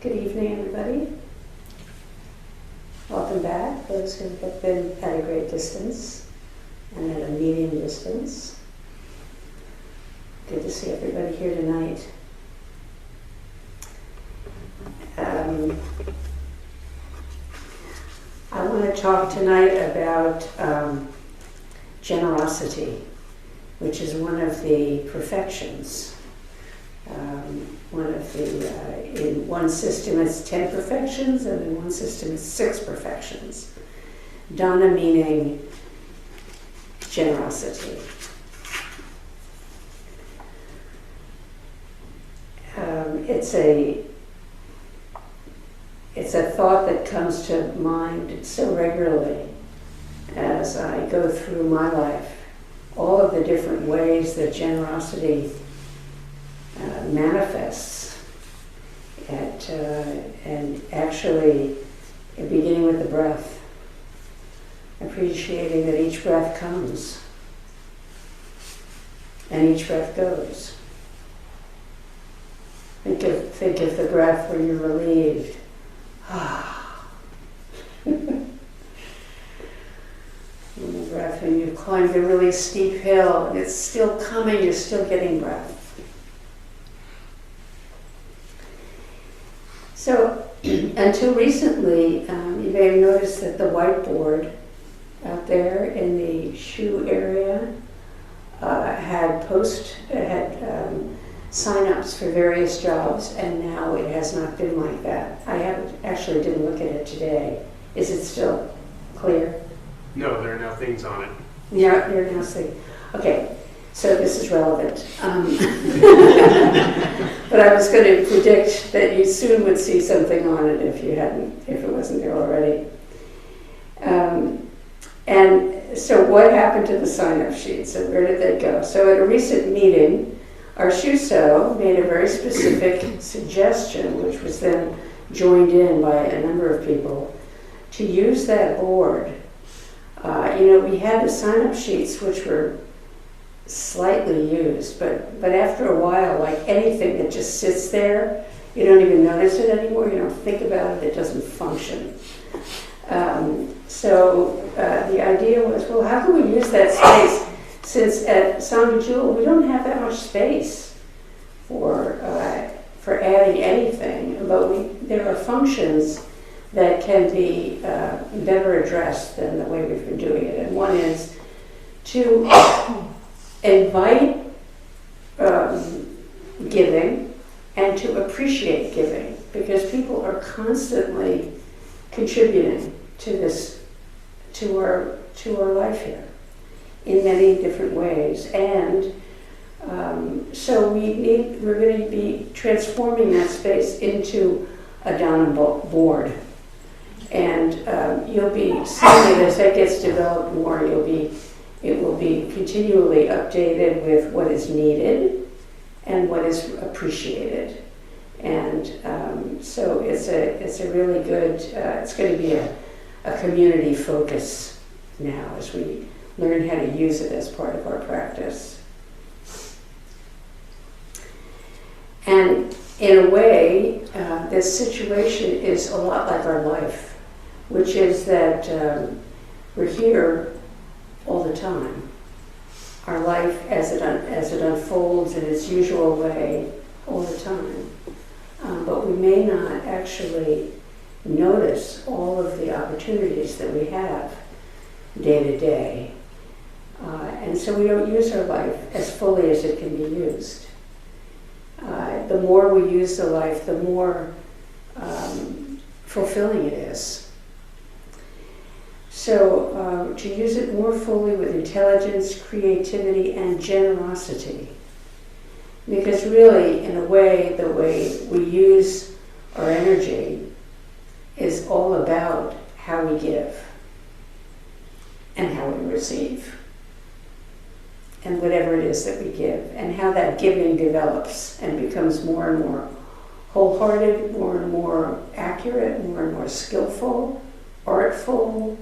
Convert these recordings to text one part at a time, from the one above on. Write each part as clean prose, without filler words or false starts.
Good evening, everybody. Welcome back, those who have been at a great distance and at a medium distance. Good to see everybody here tonight. I want to talk tonight about generosity, which is one of the perfections. In one system it's 10 perfections, and in one system it's 6 perfections. Dana meaning generosity. It's a thought that comes to mind so regularly as I go through my life. All of the different ways that generosity manifests, and actually beginning with the breath, appreciating that each breath comes and each breath goes. Think of the breath when you're relieved. And the breath when you've climbed a really steep hill and it's still coming, you're still getting breath. So, until recently, you may have noticed that the whiteboard out there in the shoe area had sign-ups for various jobs, and now it has not been like that. I didn't look at it today. Is it still clear? No, there are now things on it. Yeah, there are now things. Okay, so this is relevant. But I was going to predict that you soon would see something on it if it wasn't there already. And so what happened to the sign-up sheets, and where did they go? So at a recent meeting, our SHUSO made a very specific suggestion, which was then joined in by a number of people, to use that board. We had the sign-up sheets which were slightly used, but after a while, like anything that just sits there, you don't even notice it anymore, you don't think about it, it doesn't function. So the idea was, well, how can we use that space? Since at Sangha Jewel we don't have that much space for adding anything, but there are functions that can be better addressed than the way we've been doing it. And one is to invite giving and to appreciate giving, because people are constantly contributing to our life here in many different ways. And so we're going to be transforming that space into a Dana board. And you'll be seeing it as that gets developed more. It will be continually updated with what is needed and what is appreciated. And so it's a really good, it's going to be a community focus now as we learn how to use it as part of our practice. And in a way, this situation is a lot like our life, which is that we're here all the time. Our life as it unfolds in its usual way all the time. But we may not actually notice all of the opportunities that we have day to day. And so we don't use our life as fully as it can be used. The more we use the life, the more fulfilling it is. So to use it more fully with intelligence, creativity, and generosity. Because really, in a way, the way we use our energy is all about how we give and how we receive, and whatever it is that we give, and how that giving develops and becomes more and more wholehearted, more and more accurate, more and more skillful, artful.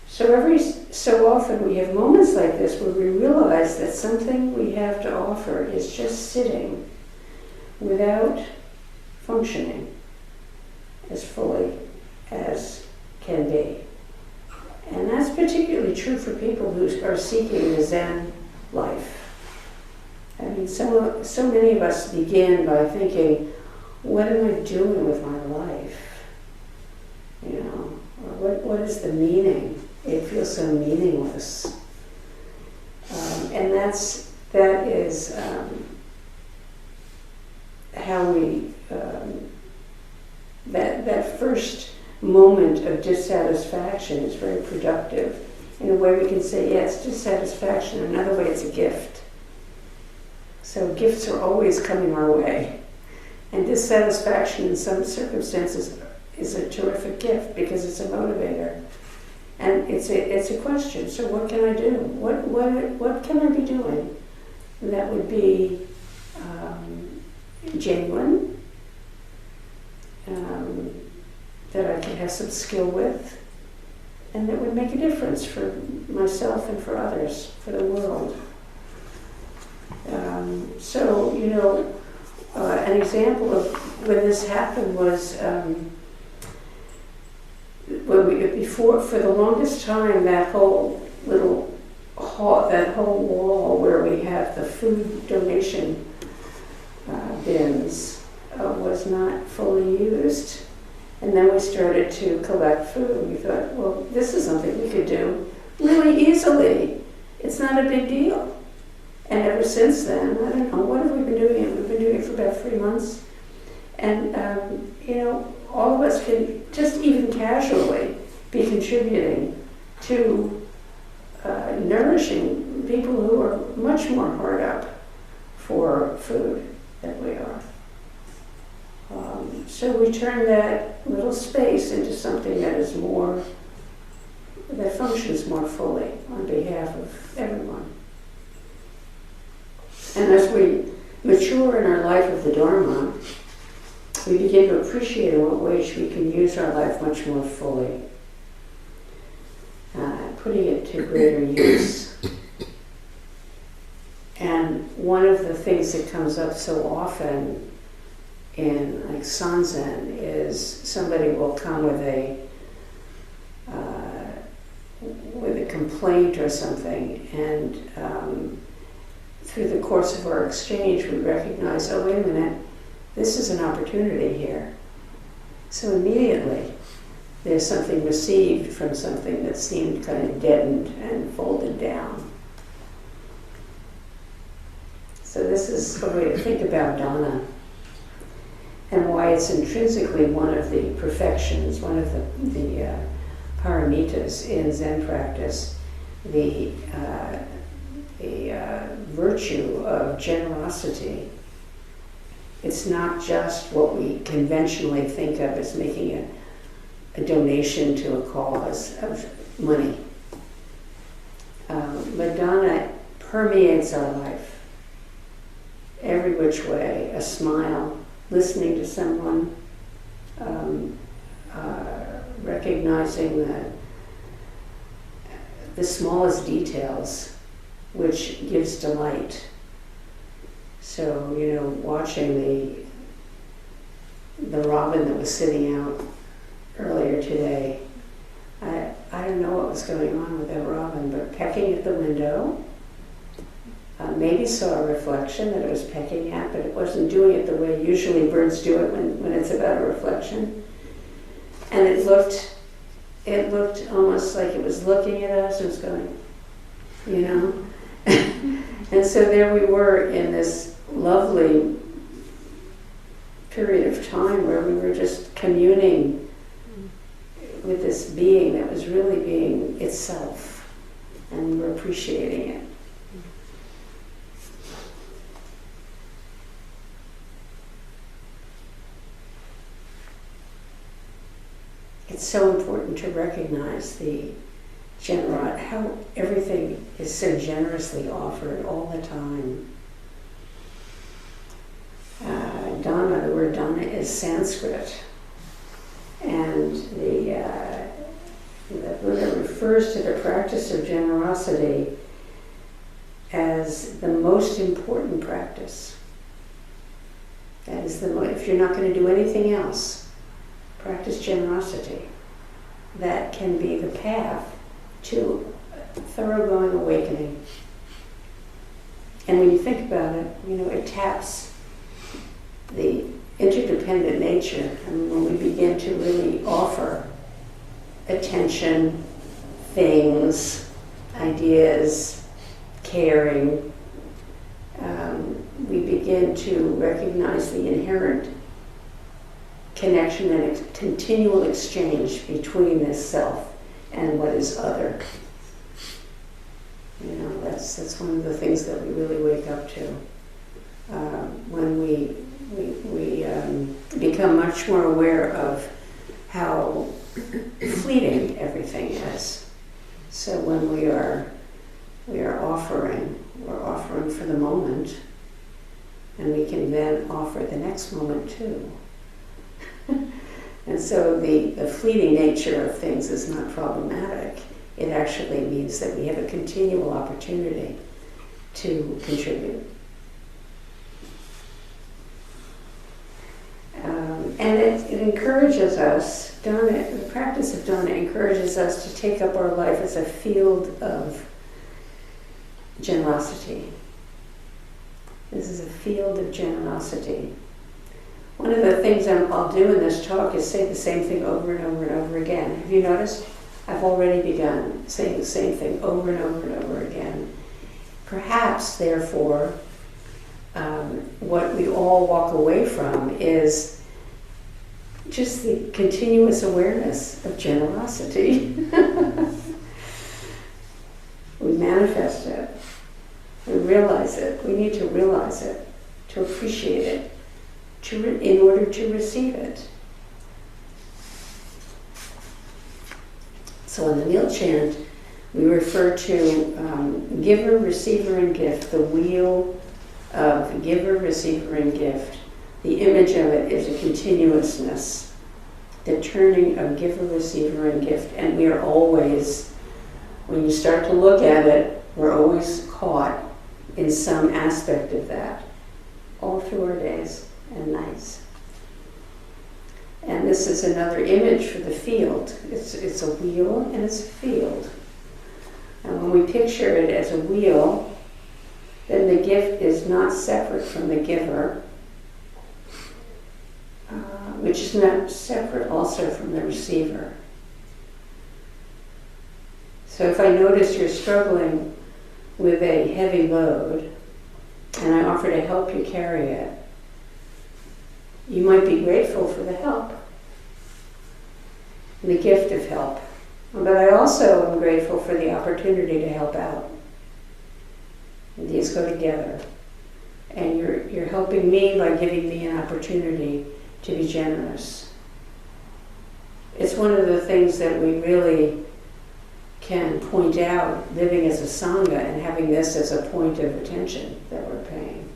So every so often we have moments like this where we realize that something we have to offer is just sitting without functioning as fully as can be. And that's particularly true for people who are seeking the Zen life. I mean, so many of us begin by thinking, what am I doing with my life? You know, or what is the meaning? It feels so meaningless. And that is how we, that first moment of dissatisfaction is very productive. In a way we can say, yeah, it's dissatisfaction. Another way, it's a gift. So gifts are always coming our way. And dissatisfaction in some circumstances is a terrific gift because it's a motivator. And it's a question. So what can I do? What can I be doing that would be genuine, that I can have some skill with, and that would make a difference for myself and for others, for the world. So, you know, an example of when this happened was for the longest time, that whole little hall, that whole wall where we have the food donation bins was not fully used. And then we started to collect food. We thought, well, this is something we could do really easily. It's not a big deal. And ever since then, I don't know, what have we been doing? We've been doing it for about 3 months. And, you know, all of us can just even casually be contributing to nourishing people who are much more hard up for food than we are. So we turn that little space into something that is more, that functions more fully on behalf of everyone. And as we mature in our life of the Dharma, we begin to appreciate in what ways we can use our life much more fully, putting it to greater use. And one of the things that comes up so often in like Sanzen is somebody will come with a complaint or something, and through the course of our exchange we recognize, oh, wait a minute, this is an opportunity here. So immediately there's something received from something that seemed kind of deadened and folded down. So this is a way to think about dana, and why it's intrinsically one of the perfections, one of the paramitas in Zen practice, the virtue of generosity. It's not just what we conventionally think of as making a donation to a cause of money. But dana permeates our life, every which way. A smile, listening to someone, recognizing the smallest details, which gives delight. So, you know, watching the robin that was sitting out earlier today, I don't know what was going on with that robin, but pecking at the window, maybe saw a reflection that it was pecking at, but it wasn't doing it the way usually birds do it when it's about a reflection. And it looked almost like it was looking at us and was going, you know? And so there we were in this lovely period of time where we were just communing with this being that was really being itself, and we were appreciating it. It's so important to recognize how everything is so generously offered all the time. Dana, the word dana is Sanskrit, and the Buddha refers to the practice of generosity as the most important practice. That is if you're not going to do anything else, practice generosity. That can be the path to thoroughgoing awakening. And when you think about it, it taps the interdependent nature. And when we begin to really offer attention, things, ideas, caring, we begin to recognize the inherent connection and continual exchange between this self and what is other. That's one of the things that we really wake up to when we become much more aware of how fleeting everything is. So when we are offering, we're offering for the moment, and we can then offer the next moment too. And so the fleeting nature of things is not problematic. It actually means that we have a continual opportunity to contribute. And it encourages us, the practice of dana encourages us to take up our life as a field of generosity. This is a field of generosity. One of the things I'll do in this talk is say the same thing over and over and over again. Have you noticed? I've already begun saying the same thing over and over and over again. Perhaps, therefore, what we all walk away from is just the continuous awareness of generosity. We manifest it. We realize it. We need to realize it, to appreciate it, in order to receive it. So in the meal chant, we refer to giver, receiver, and gift, the wheel of giver, receiver, and gift. The image of it is a continuousness, the turning of giver, receiver, and gift. And we are always, when you start to look at it, we're always caught in some aspect of that, all through our days and nights. And this is another image for the field. It's a wheel and it's a field. And when we picture it as a wheel, then the gift is not separate from the giver, which is not separate also from the receiver. So if I notice you're struggling with a heavy load, and I offer to help you carry it, you might be grateful for the help, the gift of help. But I also am grateful for the opportunity to help out. And these go together. And you're helping me by giving me an opportunity to be generous. It's one of the things that we really can point out, living as a sangha and having this as a point of attention that we're paying.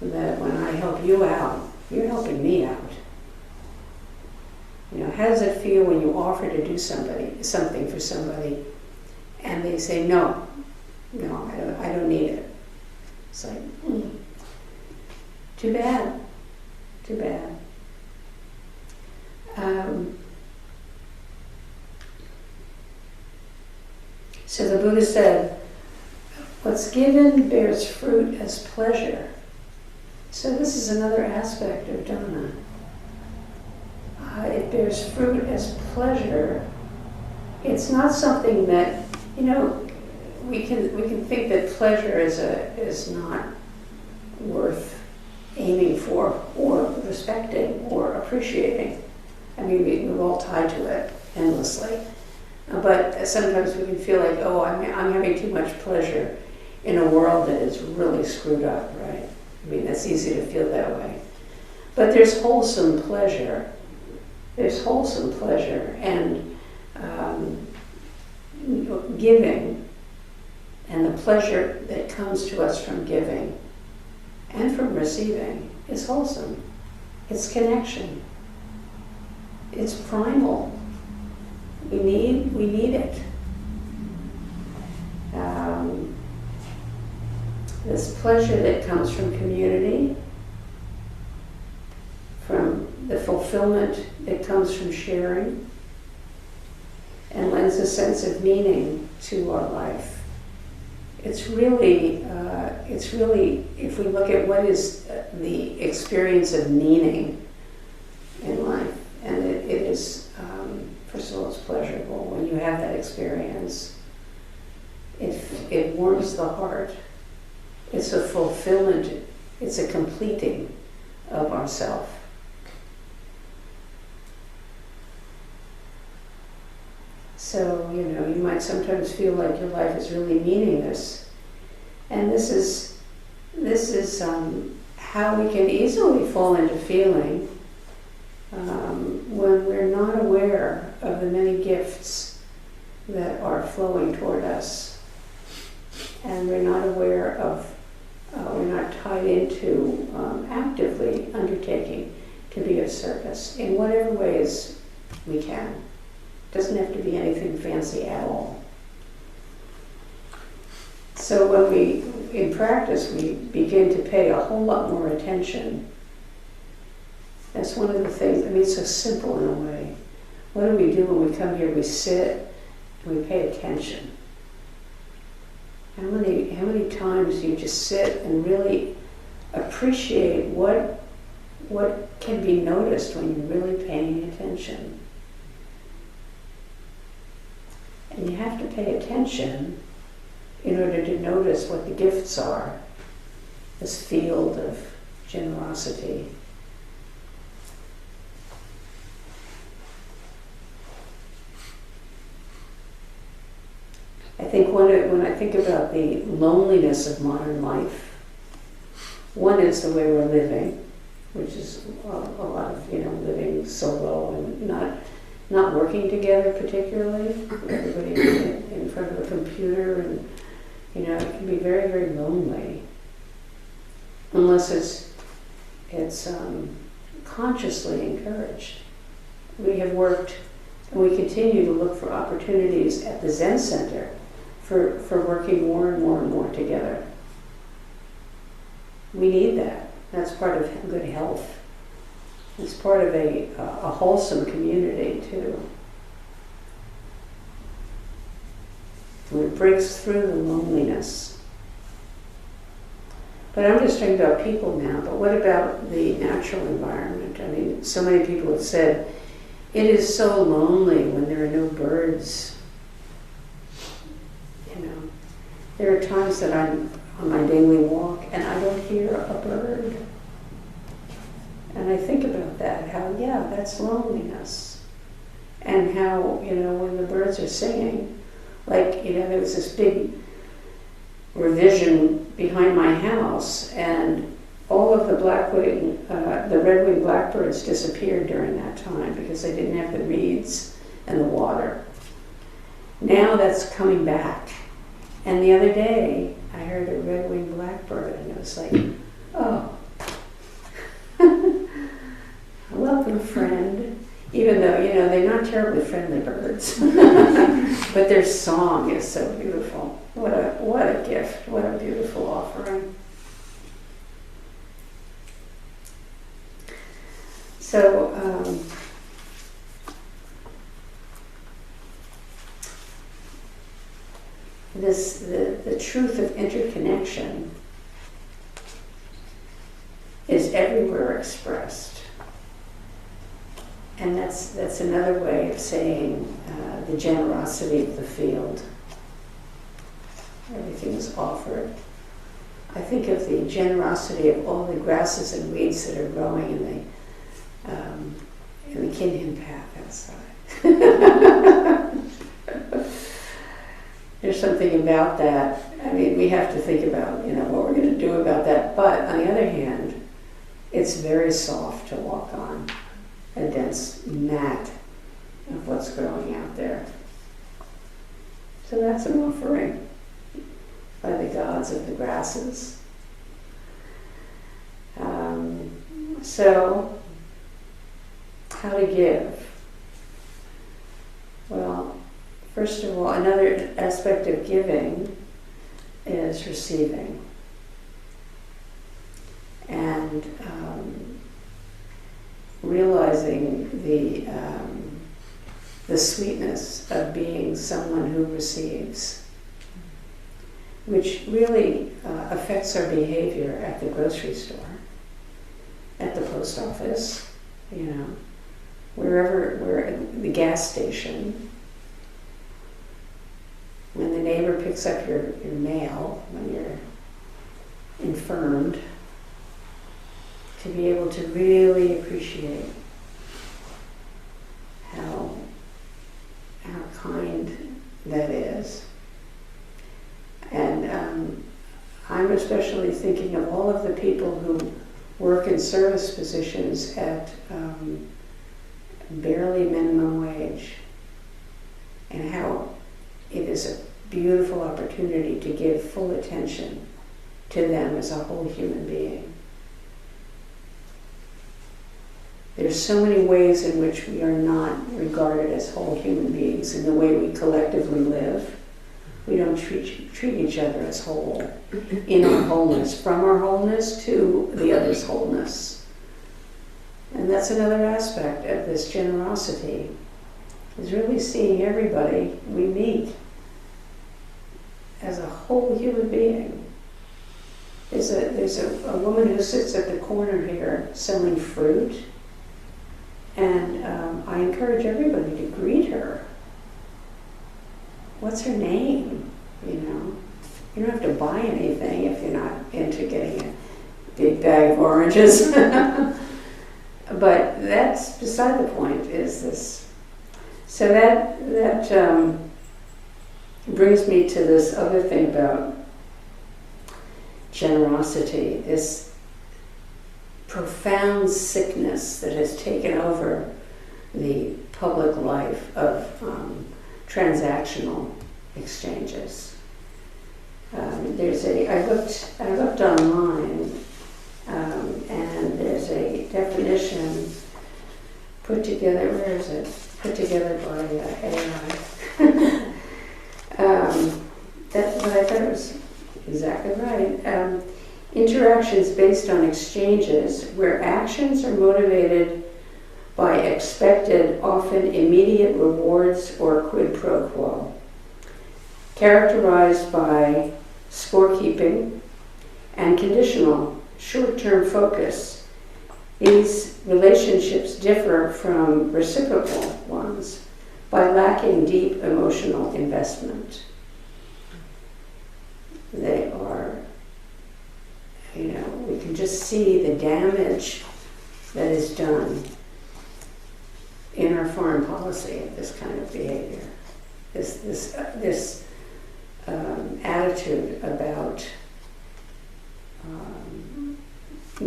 That when I help you out, you're helping me out. How does it feel when you offer to do something for somebody and they say, no, I don't need it. It's like, too bad. So the Buddha said, what's given bears fruit as pleasure. So this is another aspect of dana. It bears fruit as pleasure. It's not something that, we can think that pleasure is not worth aiming for or respecting or appreciating. I mean, we're all tied to it endlessly. But sometimes we can feel like, I'm having too much pleasure in a world that is really screwed up, right? I mean, it's easy to feel that way. But there's wholesome pleasure. And giving and the pleasure that comes to us from giving and from receiving is wholesome. It's connection. It's primal. We need it. This pleasure that comes from community, fulfillment that comes from sharing and lends a sense of meaning to our life. It's really, if we look at what is the experience of meaning in life, and it is, first of all, it's pleasurable when you have that experience. It warms the heart. It's a fulfillment, it's a completing of ourself. So, you might sometimes feel like your life is really meaningless. And this is how we can easily fall into feeling when we're not aware of the many gifts that are flowing toward us. And we're not aware of, we're not tied into actively undertaking to be of service in whatever ways we can. Doesn't have to be anything fancy at all. So when we, in practice, we begin to pay a whole lot more attention. That's one of the things, it's so simple in a way. What do we do when we come here? We sit and we pay attention. How many times you just sit and really appreciate what can be noticed when you're really paying attention? And you have to pay attention in order to notice what the gifts are, this field of generosity. I think when I think about the loneliness of modern life, one is the way we're living, which is a lot of living solo and not working together particularly. Everybody in front of a computer, and it can be very, very lonely unless it's consciously encouraged. We have worked and we continue to look for opportunities at the Zen Center for working more and more and more together. We need that. That's part of good health. It's part of a wholesome community too. It breaks through the loneliness. But I'm just talking about people now, but what about the natural environment? So many people have said, it is so lonely when there are no birds. There are times that I'm on my daily walk and I don't hear a bird. And I think about that, how, that's loneliness. And how, when the birds are singing, there was this big revision behind my house, and all of the the red-winged blackbirds disappeared during that time because they didn't have the reeds and the water. Now that's coming back. And the other day, I heard a red-winged blackbird, and it was like, oh, welcome, friend. Even though, they're not terribly friendly birds. But their song is so beautiful. What a gift. What a beautiful offering. So, the truth of interconnection is everywhere expressed. And that's another way of saying the generosity of the field. Everything is offered. I think of the generosity of all the grasses and weeds that are growing in the Kinhin path outside. There's something about that. We have to think about what we're going to do about that. But on the other hand, it's very soft to walk on. A dense mat of what's growing out there. So that's an offering by the gods of the grasses. So, how to give? Well, first of all, another aspect of giving is receiving. And realizing the sweetness of being someone who receives, which really affects our behavior at the grocery store, at the post office, wherever we're at the gas station, when the neighbor picks up your mail, when you're infirmed, to be able to really appreciate how kind that is. And I'm especially thinking of all of the people who work in service positions at barely minimum wage, and how it is a beautiful opportunity to give full attention to them as a whole human being. There's so many ways in which we are not regarded as whole human beings in the way we collectively live. We don't treat each other as whole in our wholeness, from our wholeness to the other's wholeness. And that's another aspect of this generosity, is really seeing everybody we meet as a whole human being. There's a woman who sits at the corner here selling fruit, and I encourage everybody to greet her. What's her name? You don't have to buy anything if you're not into getting a big bag of oranges. But that's beside the point, is this. So that brings me to this other thing about generosity, this profound sickness that has taken over the public life of transactional exchanges. I looked online, and there's a definition put together. Where is it? Put together by AI. But I thought it was exactly right. Interactions based on exchanges where actions are motivated by expected, often immediate rewards or quid pro quo, characterized by scorekeeping and conditional, short-term focus. These relationships differ from reciprocal ones by lacking deep emotional investment. They are, we can just see the damage that is done in our foreign policy of this kind of behavior. This attitude about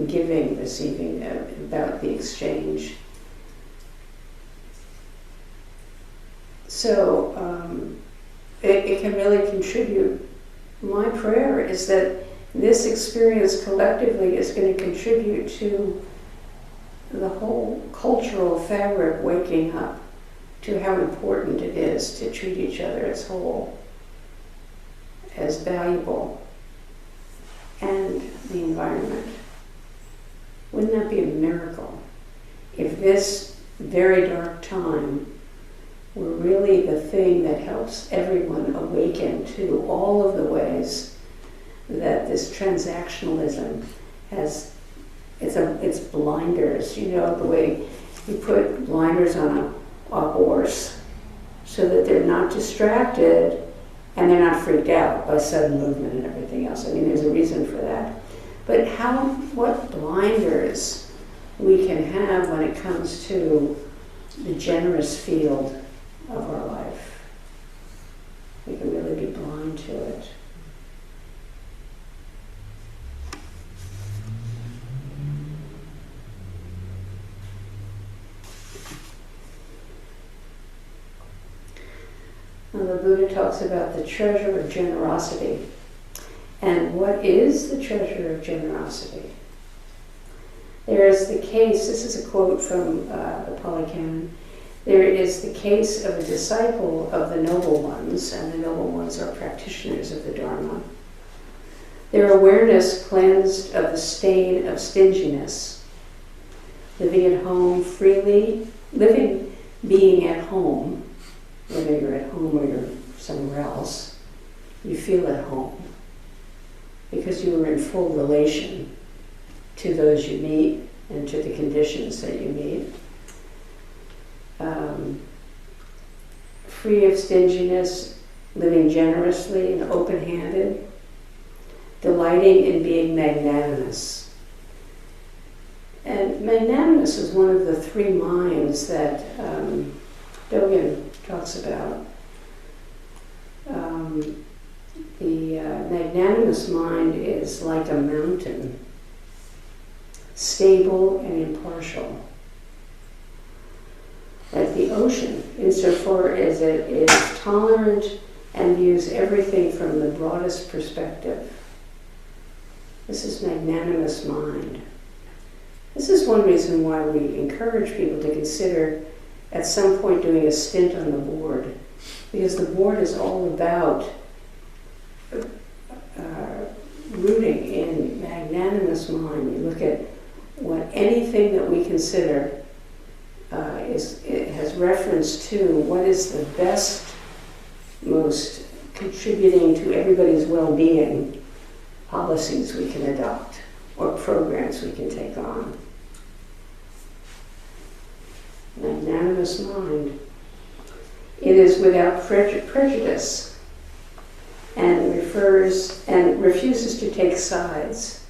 giving, receiving, about the exchange. So it can really contribute. My prayer is that this experience collectively is going to contribute to the whole cultural fabric waking up to how important it is to treat each other as whole, as valuable, and the environment. Wouldn't that be a miracle if this very dark time were really the thing that helps everyone awaken to all of the ways that this transactionalism has, it's blinders, the way you put blinders on a horse so that they're not distracted and they're not freaked out by sudden movement and everything else. I mean, there's a reason for that. But what blinders we can have when it comes to the generous field of our life. We can really be blind to it. Now, the Buddha talks about the treasure of generosity. And what is the treasure of generosity? There is the case, this is a quote from the Pali Canon, there is the case of a disciple of the noble ones, and the noble ones are practitioners of the Dharma. Their awareness cleansed of the stain of stinginess, living at home freely being at home, whether you're at home or you're somewhere else, you feel at home because you are in full relation to those you meet and to the conditions that you meet. Free of stinginess, living generously and open-handed, delighting in being magnanimous. And magnanimous is one of the three minds that Dogen talks about. The magnanimous mind is like a mountain, stable and impartial. Like the ocean, insofar as it is tolerant and views everything from the broadest perspective. This is magnanimous mind. This is one reason why we encourage people to consider at some point doing a stint on the board, because the board is all about rooting in magnanimous mind. You look at what anything that we consider it has reference to what is the best, most contributing to everybody's well-being policies we can adopt or programs we can take on. Magnanimous mind. It is without prejudice and refuses to take sides.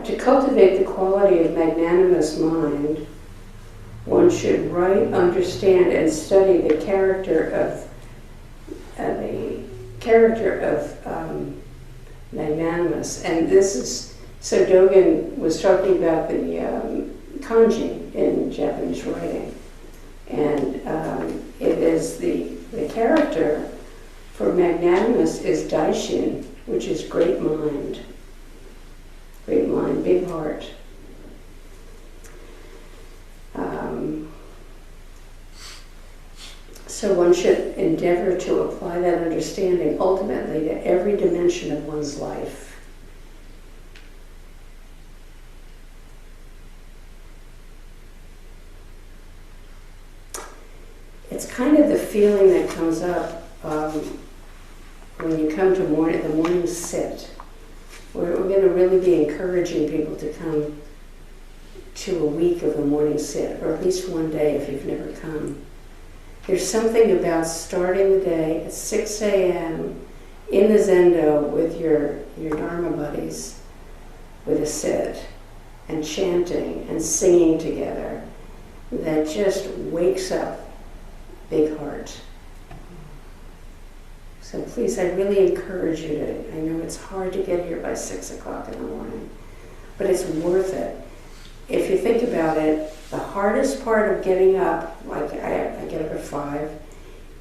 To cultivate the quality of magnanimous mind, one should write, understand, and study the character of magnanimous. And this is, so Dogen was talking about the kanji in Japanese writing. And it is the character for magnanimous is daishin, which is great mind. Great mind, big heart. So one should endeavor to apply that understanding ultimately to every dimension of one's life. It's kind of the feeling that comes up when you come to the morning sit. We're going to really be encouraging people to come to a week of the morning sit, or at least one day if you've never come. There's something about starting the day at 6 a.m. in the Zendo with your Dharma buddies with a sit and chanting and singing together that just wakes up big heart. So please, I really encourage you to, I know it's hard to get here by 6 o'clock in the morning, but it's worth it. If you think about it, the hardest part of getting up, like I get up at 5,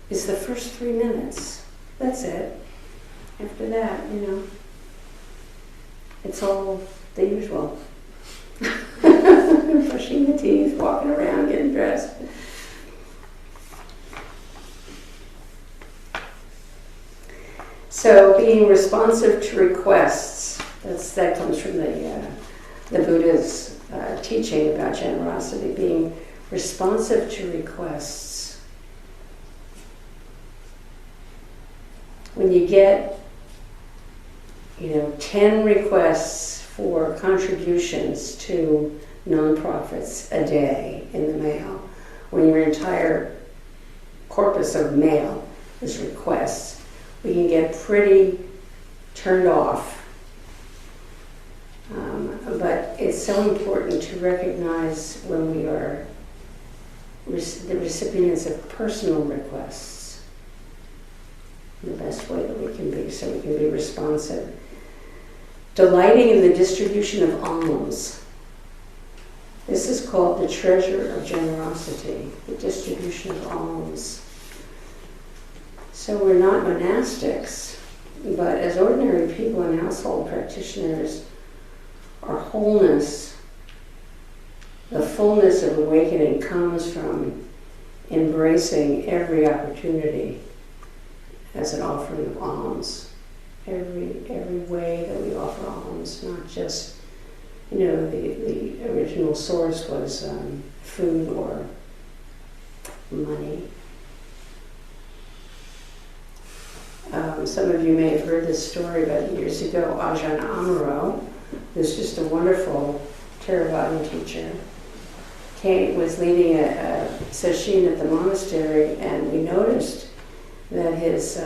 is the first 3 minutes. That's it. After that, it's all the usual. Brushing the teeth, walking around, getting dressed. So being responsive to requests, that comes from the Buddha's teaching about generosity, being responsive to requests. When you get, 10 requests for contributions to nonprofits a day in the mail, when your entire corpus of mail is requests, we can get pretty turned off. But it's so important to recognize when we are the recipients of personal requests, the best way that we can be, so we can be responsive. Delighting in the distribution of alms. This is called the treasure of generosity, the distribution of alms. So we're not monastics, but as ordinary people and household practitioners, our wholeness, the fullness of awakening comes from embracing every opportunity as an offering of alms. Every way that we offer alms, not just the original source was food or money. Some of you may have heard this story about years ago. Ajahn Amaro, who's just a wonderful Theravadan teacher, was leading a sesshin at the monastery, and we noticed that his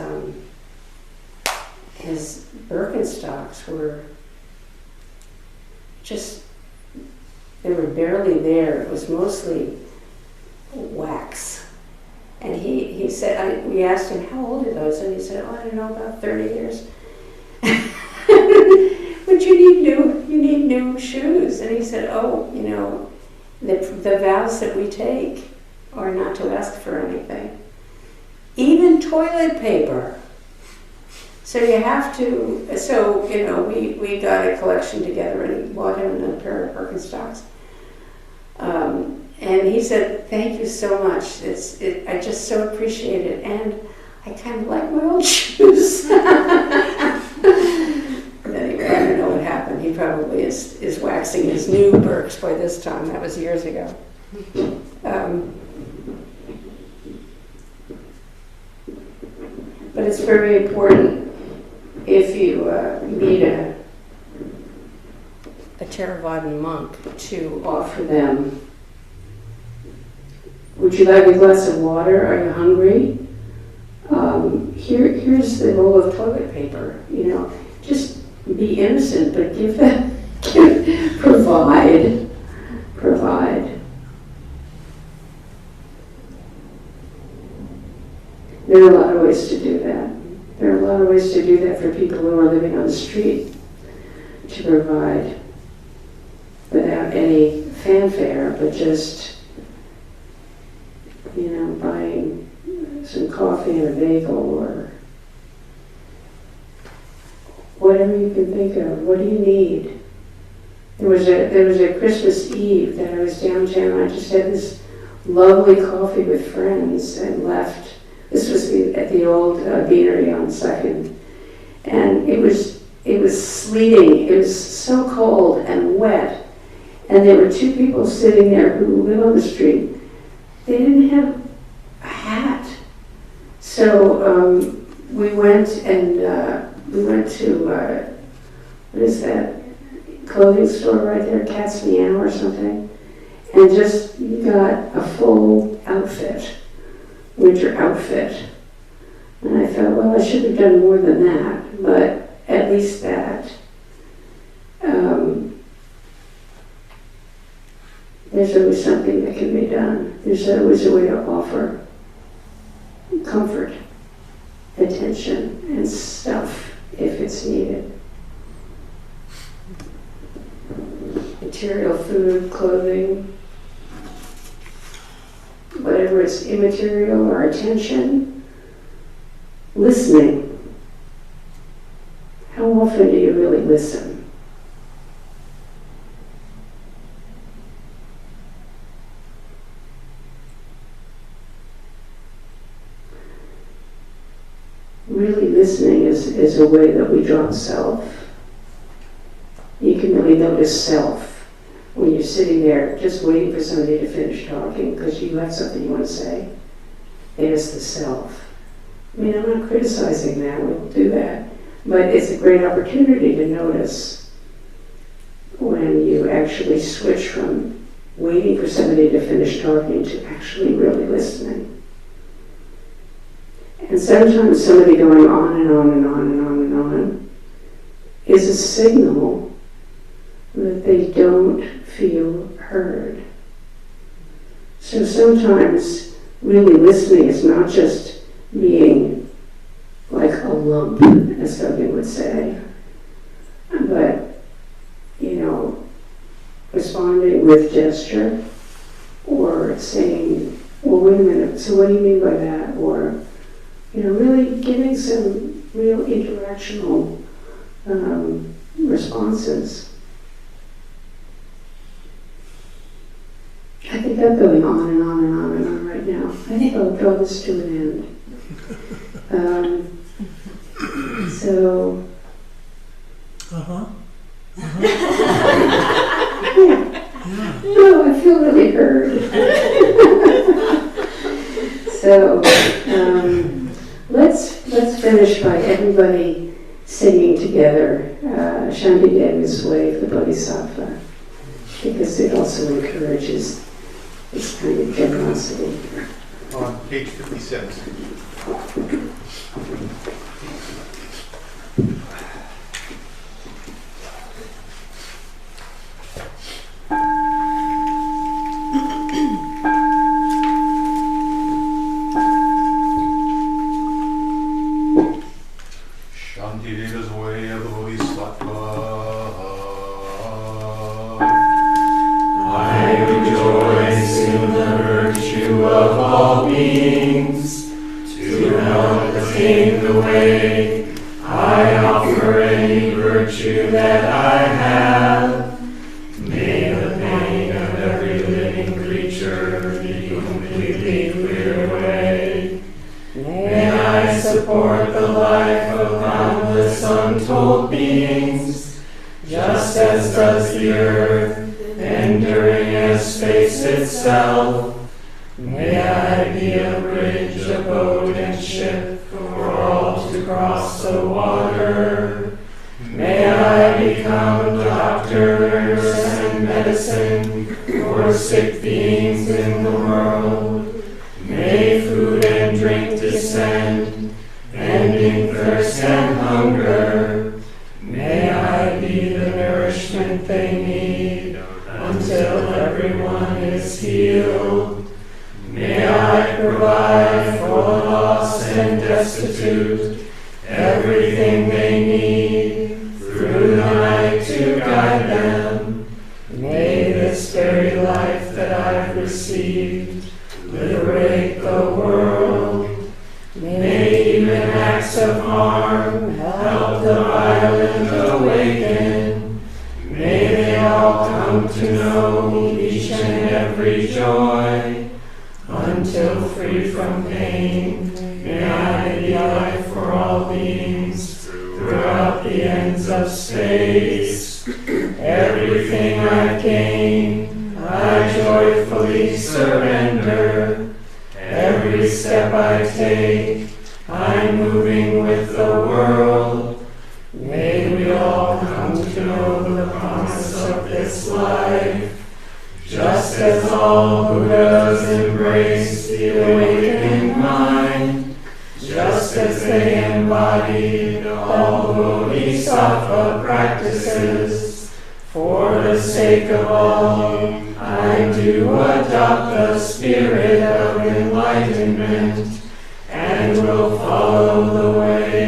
Birkenstocks were just, they were barely there. It was mostly wax. And he said, we asked him, how old are those? And he said, I don't know, about 30 years. But you need new shoes. And he said, the vows that we take are not to ask for anything. Even toilet paper. So you have to, we got a collection together and bought him a pair of Birkenstocks. And he said, thank you so much. I just so appreciate it. And I kind of like my old shoes. But anyway, I don't know what happened. He probably is waxing his new Birks by this time. That was years ago. But it's very important if you meet a Theravadan monk to offer them, would you like a glass of water? Are you hungry? Here's the roll of toilet paper. Just be innocent, but provide. There are a lot of ways to do that. There are a lot of ways to do that for people who are living on the street, to provide without any fanfare, but just, buying some coffee and a bagel or whatever you can think of. What do you need? There was a Christmas Eve that I was downtown. I just had this lovely coffee with friends and left. This was at the old beanery on 2nd. And it was sleeting. It was so cold and wet. And there were two people sitting there who live on the street. They didn't have a hat. So we went to, what is that clothing store right there, Cat's Meow or something, and just got a full outfit, winter outfit. And I thought, well, I should have done more than that, but at least that. There's always something that can be done. There's always a way to offer comfort, attention, and stuff if it's needed. Material, food, clothing, whatever it's immaterial or attention. Listening. How often do you really listen? Really listening is a way that we drop self. You can really notice self when you're sitting there just waiting for somebody to finish talking because you have something you want to say. There's the self. I mean, I'm not criticizing that, we'll do that, but it's a great opportunity to notice when you actually switch from waiting for somebody to finish talking to actually really listening. And sometimes somebody going on and on and on and on and on is a signal that they don't feel heard. So sometimes really listening is not just being like a lump, as somebody would say, but, responding with gesture or saying, well, wait a minute, so what do you mean by that? Or, really giving some real interactional responses. I think I'm going on and on and on and on right now. I think I'll draw this to an end. So. So let's finish by everybody singing together Shanti Deva's Way of the Bodhisattva, because it also encourages this kind of generosity. On page 56. Shantideva's Way of the Bodhisattva. I rejoice in the virtue of all beings. To help attain the way, I offer any virtue that I have. May the pain of every living creature be completely cleared away. May I support the life of countless untold beings, just as does the earth, enduring as space itself. May I be a bridge, a boat, and ship for all to cross the water. May I become a doctor, nurse, and medicine for sick beings in the world. May food and drink descend, ending thirst and hunger. May I be the nourishment they need until everyone is healed. May I provide for the lost and destitute everything they need through the night to guide them. May this very life that I've received liberate the world. May even acts of harm help the violent awaken. May they all come to know each and every joy. Until free from pain, may I be life for all beings throughout the ends of space. Everything I gain, I joyfully surrender. Every step I take, I'm moving with the world. May we all come to know the promise of this life. Just as all Buddhas embrace the awakened mind, just as they embodied all Bodhisattva practices, for the sake of all, I do adopt the spirit of enlightenment and will follow the way